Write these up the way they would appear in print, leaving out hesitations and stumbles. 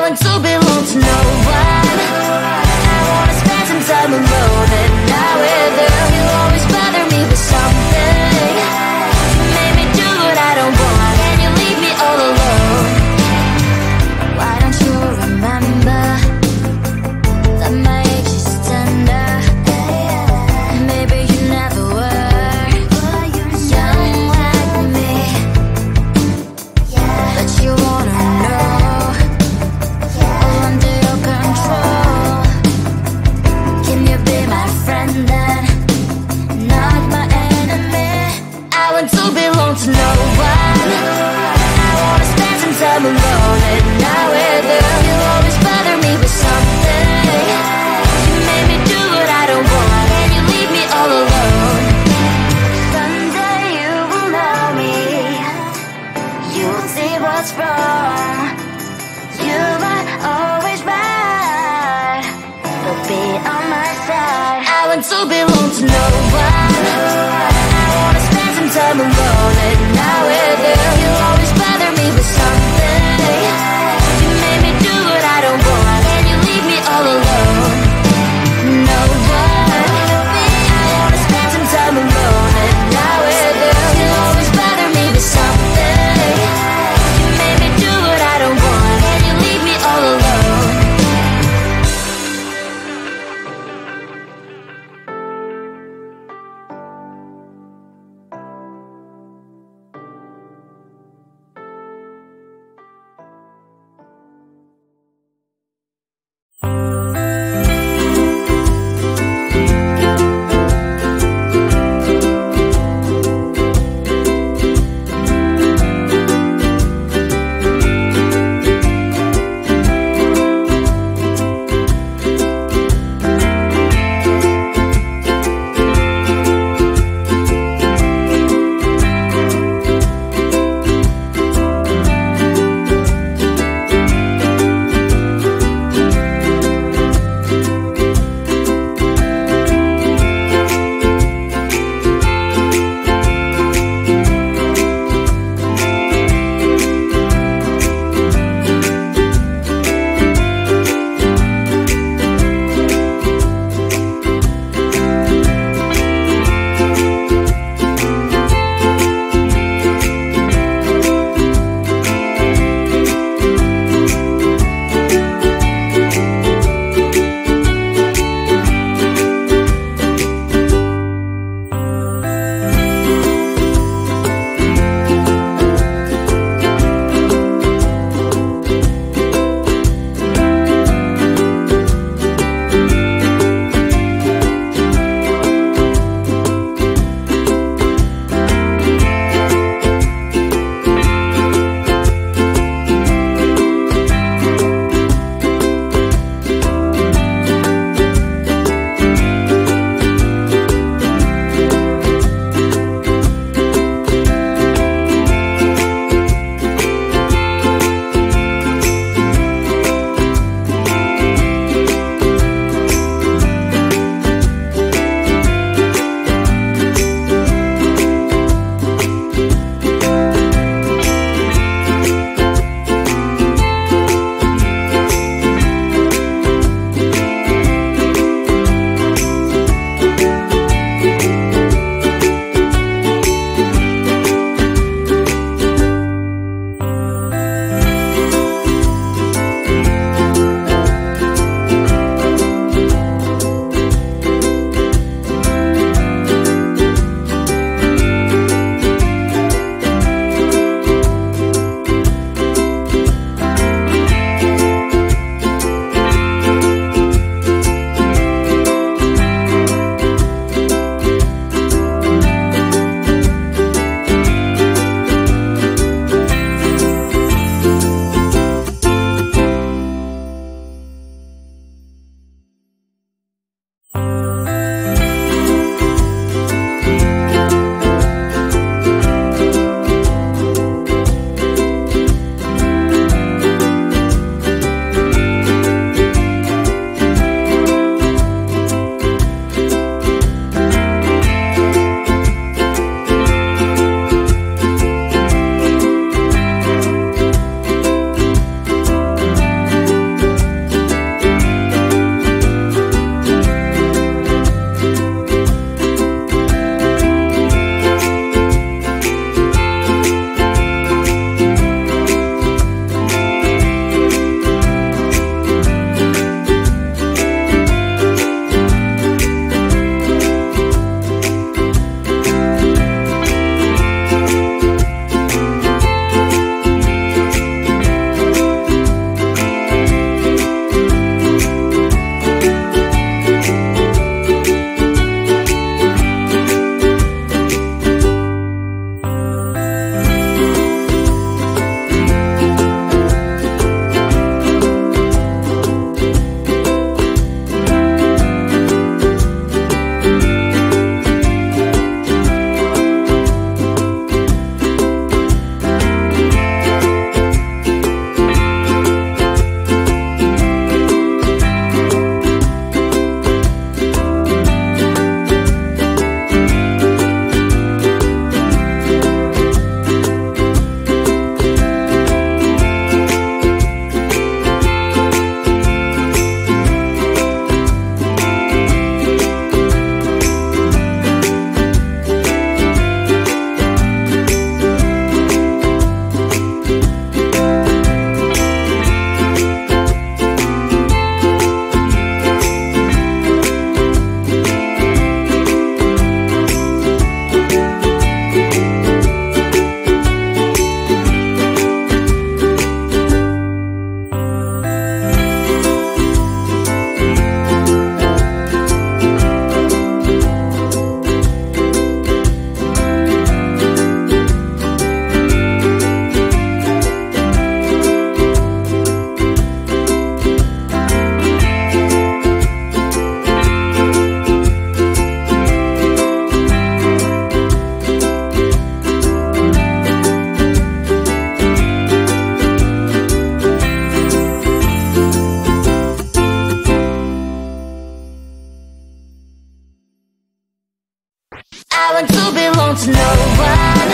want to belong to no one. I wanna spend some time alone and not with you. You always bother me with something. You made me do what I don't want, and you leave me all alone. Why don't you remember that my age is tender? Maybe you never were young like me, but you wanna know all under your control. Can you be my friend then, not my enemy? I want to belong to no one. I wanna spend some time alone and not with you. You always bother me with something. You made me do what I don't want, and you leave me all alone. Someday you will know me. You'll see what's wrong. You might always right, but be on my side. I want to belong to no one. I wanna spend some time alone and not with you. You always bother me with something. You made me do what I don't want, and you leave me all alone. No one. I wanna spend some time alone and not with you. You always bother me with something. You made me do what I don't want, and you leave me all alone. to no one.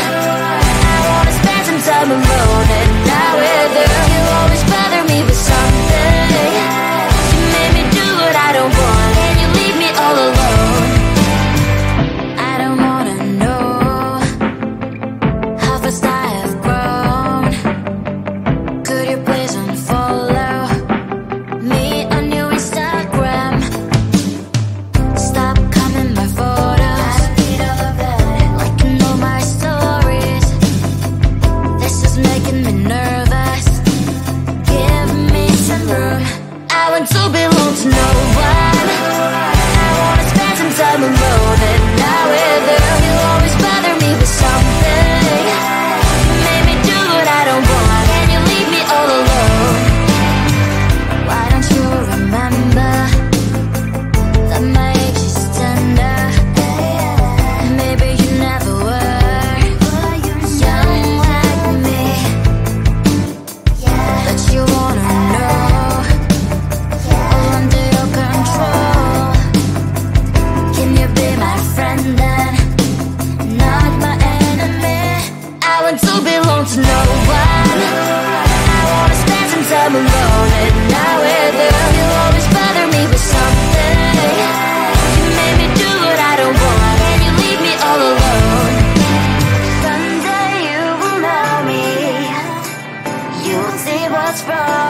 I wanna spend some time alone and not with you. You always bother me with something. You made me do what I don't want, and you leave me all alone. I don't wanna know how fast I have grown. Could you please unfollow me on your Instagram? Stop coming my photos, liking all my stories. This is making me nervous. Give me some room. I want to belong to no one. I wanna spend some time alone and not with you. You always bother me with something. You made me do what I don't want, and you leave me all alone. Why don't you remember that my age is tender? Maybe you never were young like me, but you wanna know all under your control. Can you be my friend then, not my enemy? I want to belong to no one. I wanna spend some time alone and not with you. You always bother me with something. You made me do what I don't want, and you leave me all alone. Someday you will know me. You'll see what's wrong.